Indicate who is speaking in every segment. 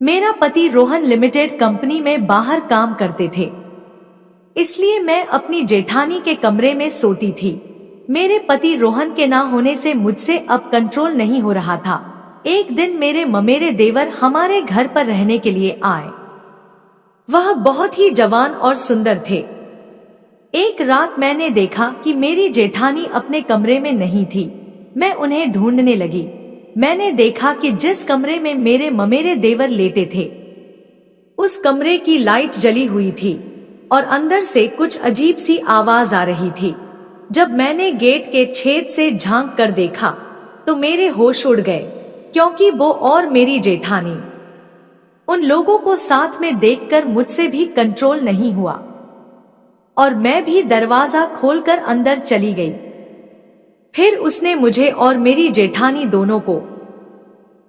Speaker 1: मेरा पति Rohan limited company में बाहर काम करते थे, इसलिए मैं अपनी जेठानी के कमरे में सोती थी। मेरे पति रोहन के ना होने से मुझसे अब कंट्रोल नहीं हो रहा था। एक दिन मेरे ममेरे देवर हमारे घर पर रहने के लिए आए। वह बहुत ही जवान और सुंदर थे। एक रात मैंने देखा कि मेरी जेठानी अपने कमरे में नहीं थी। मैं उन्हें ढूंढने लगी। मैंने देखा कि जिस कमरे में मेरे ममेरे देवर लेटे थे, उस कमरे की लाइट जली हुई थी और अंदर से कुछ अजीब सी आवाज आ रही थी। जब मैंने गेट के छेद से झांक कर देखा तो मेरे होश उड़ गए, क्योंकि वो और मेरी जेठानी, उन लोगों को साथ में देखकर मुझसे भी कंट्रोल नहीं हुआ और मैं भी दरवाजा खोलकर अंदर चली गई। फिर उसने मुझे और मेरी जेठानी दोनों को,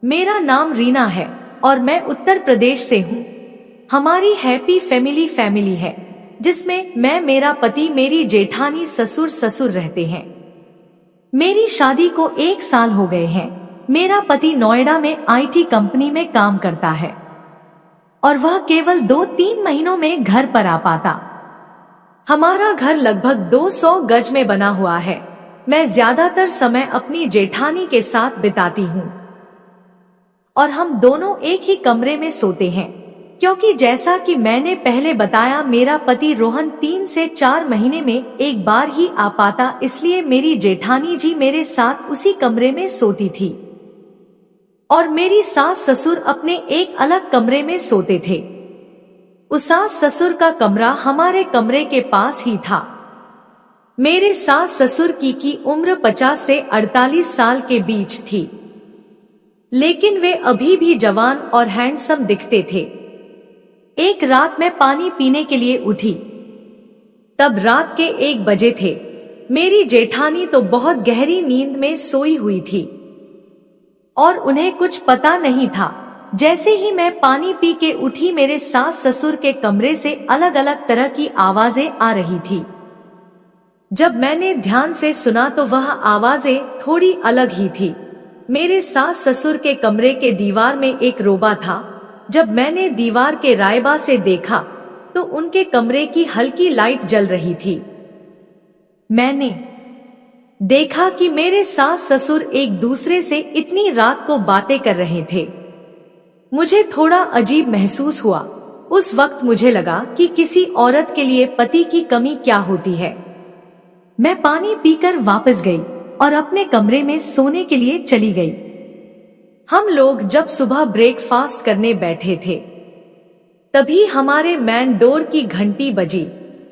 Speaker 1: मेरा नाम रीना है और मैं उत्तर प्रदेश से हूँ। हमारी हैप्पी फैमिली है, जिसमें मैं, मेरा पति, मेरी जेठानी, ससुर रहते हैं। मेरी शादी को 1 साल हो गए हैं। मेरा पति नोएडा में IT कंपनी में काम करता है और वह केवल 2-3 महीनों में घर पर आ पाता। हमारा घर लगभग 200 गज में बना हुआ है। मैं ज्यादातर समय अपनी जेठानी के साथ बिताती हूँ और हम दोनों एक ही कमरे में सोते हैं, क्योंकि जैसा कि मैंने पहले बताया, मेरा पति रोहन 3 से 4 महीने में एक बार ही आ पाता, इसलिए मेरी जेठानी जी मेरे साथ उसी कमरे में सोती थी और मेरी सास ससुर अपने एक अलग कमरे में सोते थे। उस सास ससुर का कमरा हमारे कमरे के पास ही था। मेरे सास ससुर की उम्र 50 से 48 साल के बीच थी, लेकिन वे अभी भी जवान और हैंडसम दिखते थे। एक रात मैं पानी पीने के लिए उठी, तब रात के 1 बजे थे। मेरी जेठानी तो बहुत गहरी नींद में सोई हुई थी और उन्हें कुछ पता नहीं था। जैसे ही मैं पानी पी के उठी, मेरे सास ससुर के कमरे से अलग अलग तरह की आवाजें आ रही थी। जब मैंने ध्यान से सुना तो वह आवाजें थोड़ी अलग ही थी। मेरे सास ससुर के कमरे के दीवार में एक रोबा था। जब मैंने दीवार के रायबा से देखा तो उनके कमरे की हल्की लाइट जल रही थी। मैंने देखा कि मेरे सास ससुर एक दूसरे से इतनी रात को बातें कर रहे थे। मुझे थोड़ा अजीब महसूस हुआ। उस वक्त मुझे लगा कि किसी औरत के लिए पति की कमी क्या होती है। मैं पानी पीकर वापस गई और अपने कमरे में सोने के लिए चली गई। हम लोग जब सुबह ब्रेकफास्ट करने बैठे थे, तभी हमारे मैन डोर की घंटी बजी।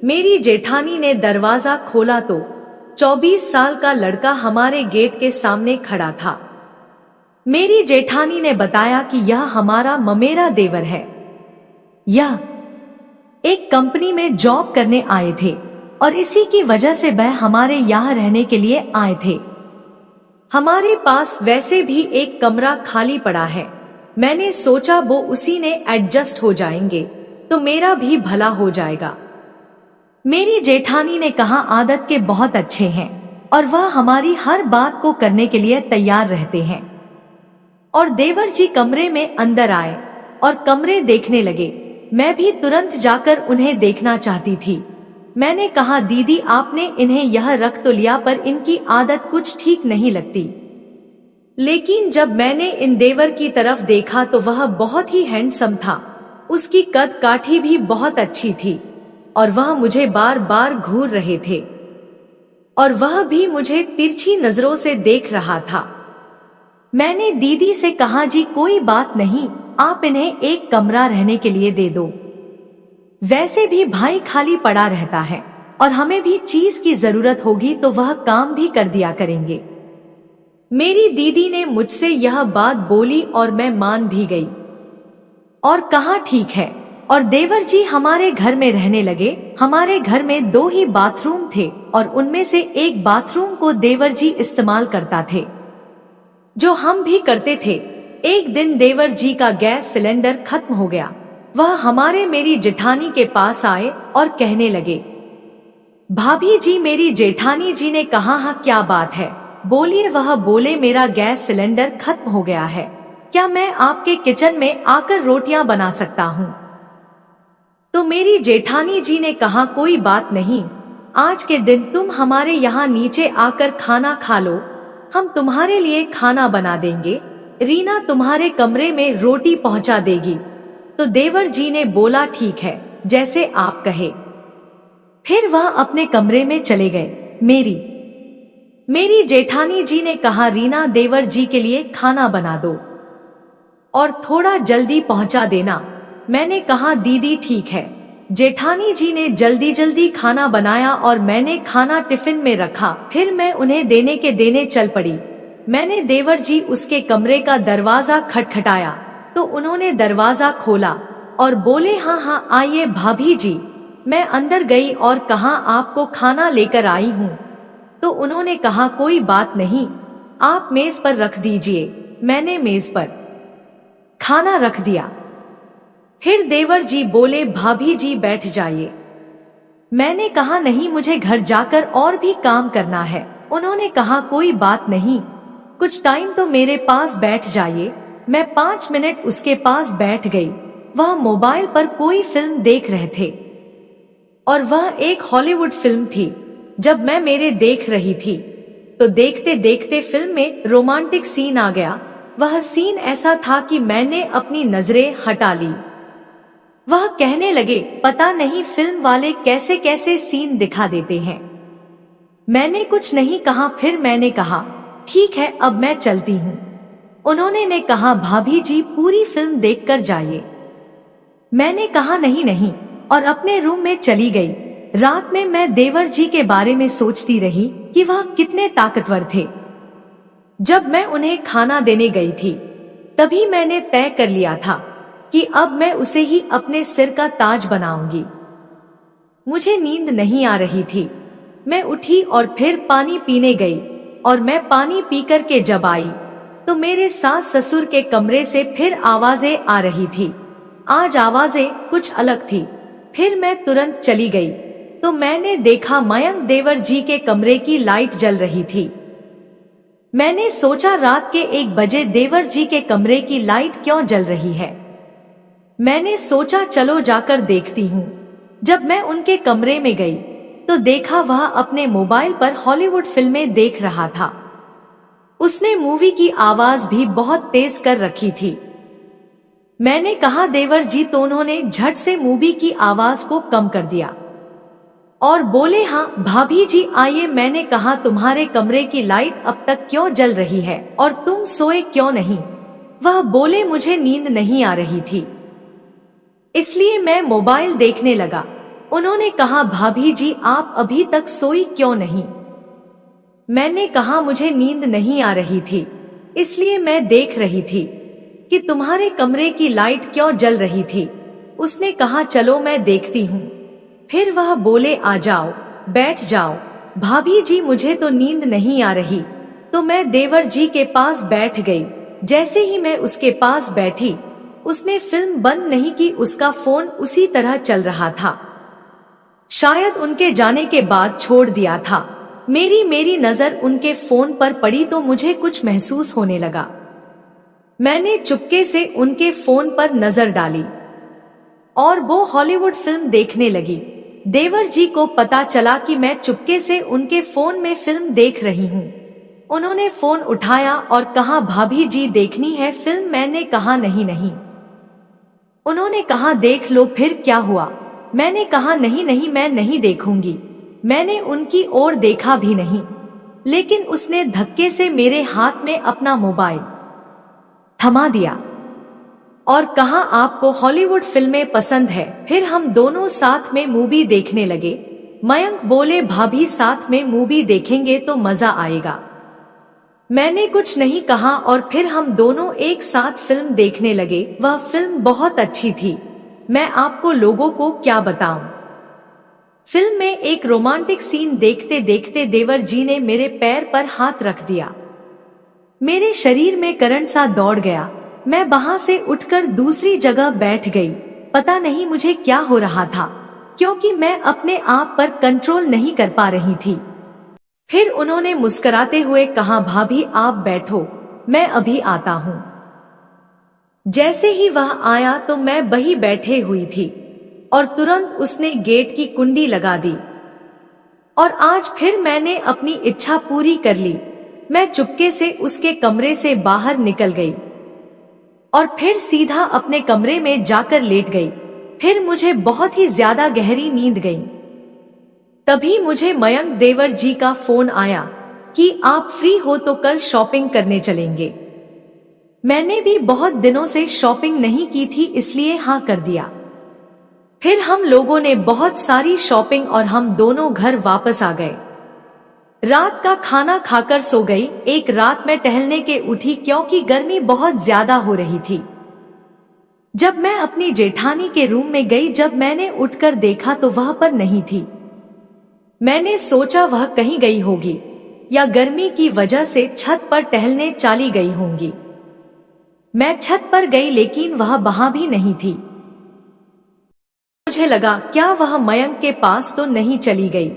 Speaker 1: मेरी जेठानी ने दरवाजा खोला तो 24 साल का लड़का हमारे गेट के सामने खड़ा था। मेरी जेठानी ने बताया कि यह हमारा ममेरा देवर है। यह एक कंपनी में जॉब करने आए थे और इसी की वजह से वह हमारे यहाँ रहने के लिए आए थे। हमारे पास वैसे भी एक कमरा खाली पड़ा है। मैंने सोचा वो उसी ने एडजस्ट हो जाएंगे तो मेरा भी भला हो जाएगा। मेरी जेठानी ने कहा, आदत के बहुत अच्छे हैं और वह हमारी हर बात को करने के लिए तैयार रहते हैं। और देवर जी कमरे में अंदर आए और कमरे देखने लगे। मैं भी तुरंत जाकर उन्हें देखना चाहती थी। मैंने कहा, दीदी आपने इन्हें यह रख तो लिया, पर इनकी आदत कुछ ठीक नहीं लगती। लेकिन जब मैंने इन देवर की तरफ देखा तो वह बहुत ही हैंडसम था। उसकी कद काठी भी बहुत अच्छी थी और वह मुझे बार बार घूर रहे थे और वह भी मुझे तिरछी नजरों से देख रहा था। मैंने दीदी से कहा, जी कोई बात नहीं, आप इन्हें एक कमरा रहने के लिए दे दो। वैसे भी भाई खाली पड़ा रहता है और हमें भी चीज की जरूरत होगी तो वह काम भी कर दिया करेंगे। मेरी दीदी ने मुझसे यह बात बोली और मैं मान भी गई और कहा, ठीक है। और देवर जी हमारे घर में रहने लगे। हमारे घर में 2 ही बाथरूम थे और उनमें से एक बाथरूम को देवर जी इस्तेमाल करता थे, जो हम भी करते थे। एक दिन देवर जी का गैस सिलेंडर खत्म हो गया। वह हमारे मेरी जेठानी के पास आए और कहने लगे, भाभी जी। मेरी जेठानी जी ने कहा, हाँ क्या बात है, बोलिए। वह बोले, मेरा गैस सिलेंडर खत्म हो गया है, क्या मैं आपके किचन में आकर रोटियां बना सकता हूँ? तो मेरी जेठानी जी ने कहा, कोई बात नहीं, आज के दिन तुम हमारे यहाँ नीचे आकर खाना खा लो, हम तुम्हारे लिए खाना बना देंगे, रीना तुम्हारे कमरे में रोटी पहुँचा देगी। तो देवर जी ने बोला, ठीक है, जैसे आप कहे। फिर वह अपने कमरे में चले गए। मेरी जेठानी जी ने कहा, रीना देवर जी के लिए खाना बना दो और थोड़ा जल्दी पहुंचा देना। मैंने कहा, दीदी ठीक है। जेठानी जी ने जल्दी जल्दी खाना बनाया और मैंने खाना टिफिन में रखा। फिर मैं उन्हें देने चल पड़ी। मैंने देवर जी उसके कमरे का दरवाजा खटखटाया तो उन्होंने दरवाजा खोला और बोले, हाँ हाँ आइए भाभी जी। मैं अंदर गई और कहा, आपको खाना लेकर आई हूँ। तो उन्होंने कहा, कोई बात नहीं, आप मेज पर रख दीजिए। मैंने मेज पर खाना रख दिया। फिर देवर जी बोले, भाभी जी बैठ जाइए। मैंने कहा, नहीं, मुझे घर जाकर और भी काम करना है। उन्होंने कहा, कोई बात नहीं, कुछ टाइम तो मेरे पास बैठ जाइए। मैं 5 मिनट उसके पास बैठ गई। वह मोबाइल पर कोई फिल्म देख रहे थे और वह एक हॉलीवुड फिल्म थी। जब मैं मेरे देख रही थी तो देखते देखते फिल्म में रोमांटिक सीन आ गया। वह सीन ऐसा था कि मैंने अपनी नजरें हटा ली। वह कहने लगे, पता नहीं फिल्म वाले कैसे कैसे सीन दिखा देते हैं। मैंने कुछ नहीं कहा। फिर मैंने कहा, ठीक है, अब मैं चलती हूँ। उन्होंने ने कहा, भाभी जी पूरी फिल्म देखकर जाइए। मैंने कहा, नहीं नहीं, और अपने रूम में चली गई। रात में मैं देवर जी के बारे में सोचती रही कि वह कितने ताकतवर थे। जब मैं उन्हें खाना देने गई थी तभी मैंने तय कर लिया था कि अब मैं उसे ही अपने सिर का ताज बनाऊंगी। मुझे नींद नहीं आ रही थी। मैं उठी और फिर पानी पीने गई और मैं पानी पीकर के जब आई तो मेरे सास ससुर के कमरे से फिर आवाजें आ रही थी। आज आवाजें कुछ अलग थी। फिर मैं तुरंत चली गई तो मैंने देखा मयंक देवर जी के कमरे की लाइट जल रही थी। मैंने सोचा रात के 1 बजे देवर जी के कमरे की लाइट क्यों जल रही है। मैंने सोचा चलो जाकर देखती हूँ। जब मैं उनके कमरे में गई तो देखा वह अपने मोबाइल पर हॉलीवुड फिल्में देख रहा था। उसने मूवी की आवाज भी बहुत तेज कर रखी थी। मैंने कहा, देवर जी, तो उन्होंने झट से मूवी की आवाज को कम कर दिया और बोले, हाँ भाभी जी आइए। मैंने कहा, तुम्हारे कमरे की लाइट अब तक क्यों जल रही है और तुम सोए क्यों नहीं? वह बोले, मुझे नींद नहीं आ रही थी इसलिए मैं मोबाइल देखने लगा। उन्होंने कहा, भाभी जी आप अभी तक सोई क्यों नहीं? मैंने कहा, मुझे नींद नहीं आ रही थी इसलिए मैं देख रही थी कि तुम्हारे कमरे की लाइट क्यों जल रही थी। उसने कहा, चलो मैं देखती हूँ। फिर वह बोले, आ जाओ, बैठ जाओ। भाभी जी मुझे तो नींद नहीं आ रही। तो मैं देवर जी के पास बैठ गई। जैसे ही मैं उसके पास बैठी उसने फिल्म बंद नहीं की। उसका फोन उसी तरह चल रहा था, शायद उनके जाने के बाद छोड़ दिया था। मेरी नजर उनके फोन पर पड़ी तो मुझे कुछ महसूस होने लगा। मैंने चुपके से उनके फोन पर नजर डाली और वो हॉलीवुड फिल्म देखने लगी। देवर जी को पता चला कि मैं चुपके से उनके फोन में फिल्म देख रही हूँ। उन्होंने फोन उठाया और कहा, भाभी जी देखनी है फिल्म? मैंने कहा, नहीं नहीं। उन्होंने कहा, देख लो। फिर क्या हुआ? मैंने कहा, नहीं नहीं, मैं नहीं देखूंगी। मैंने उनकी ओर देखा भी नहीं, लेकिन उसने धक्के से मेरे हाथ में अपना मोबाइल थमा दिया और कहा, आपको हॉलीवुड फिल्में पसंद है? फिर हम दोनों साथ में मूवी देखने लगे। मयंक बोले, भाभी साथ में मूवी देखेंगे तो मजा आएगा। मैंने कुछ नहीं कहा और फिर हम दोनों एक साथ फिल्म देखने लगे। वह फिल्म बहुत अच्छी थी, मैं आपको लोगों को क्या बताऊं। फिल्म में एक रोमांटिक सीन देखते देखते देवर जी ने मेरे पैर पर हाथ रख दिया। मेरे शरीर में करंट सा दौड़ गया। मैं वहां से उठकर दूसरी जगह बैठ गई। पता नहीं मुझे क्या हो रहा था, क्योंकि मैं अपने आप पर कंट्रोल नहीं कर पा रही थी। फिर उन्होंने मुस्कुराते हुए कहा, भाभी आप बैठो, मैं अभी आता हूँ। जैसे ही वह आया तो मैं बही बैठे हुई थी और तुरंत उसने गेट की कुंडी लगा दी। और आज फिर मैंने अपनी इच्छा पूरी कर ली। मैं चुपके से उसके कमरे से बाहर निकल गई और फिर सीधा अपने कमरे में जाकर लेट गई। फिर मुझे बहुत ही ज्यादा गहरी नींद गई। तभी मुझे मयंक देवर जी का फोन आया कि आप फ्री हो तो कल शॉपिंग करने चलेंगे। मैंने भी बहुत दिनों से शॉपिंग नहीं की थी, इसलिए हाँ कर दिया। फिर हम लोगों ने बहुत सारी शॉपिंग और हम दोनों घर वापस आ गए। रात का खाना खाकर सो गई। एक रात मैं टहलने के उठी क्योंकि गर्मी बहुत ज्यादा हो रही थी। जब मैं अपनी जेठानी के रूम में गई, जब मैंने उठकर देखा तो वह पर नहीं थी। मैंने सोचा वह कहीं गई होगी या गर्मी की वजह से छत पर टहलने चली गई होंगी। मैं छत पर गई लेकिन वह वहां भी नहीं थी। मुझे लगा क्या वह मयंक के पास तो नहीं चली गई।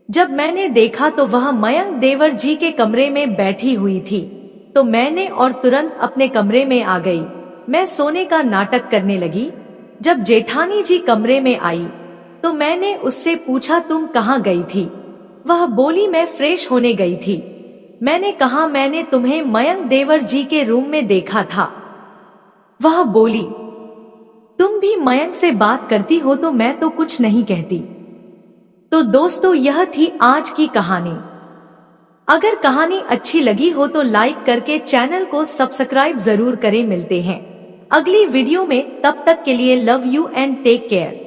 Speaker 1: जब मैंने देखा तो वह मयंक देवर जी के कमरे में बैठी हुई थी तो मैंने और तुरंत अपने कमरे में आ गई। मैं सोने का नाटक करने लगी। जब जेठानी जी कमरे में आई तो मैंने उससे पूछा तुम कहाँ गई थी। वह बोली मैं फ्रेश होने गई थी। मैंने कहा मैंने तुम्हें मयंक देवर जी के रूम में देखा था। वह बोली तुम भी मयंक से बात करती हो तो मैं तो कुछ नहीं कहती। तो दोस्तों यह थी आज की कहानी। अगर कहानी अच्छी लगी हो तो लाइक करके चैनल को सब्सक्राइब जरूर करें। मिलते हैं अगली वीडियो में, तब तक के लिए love you and take care.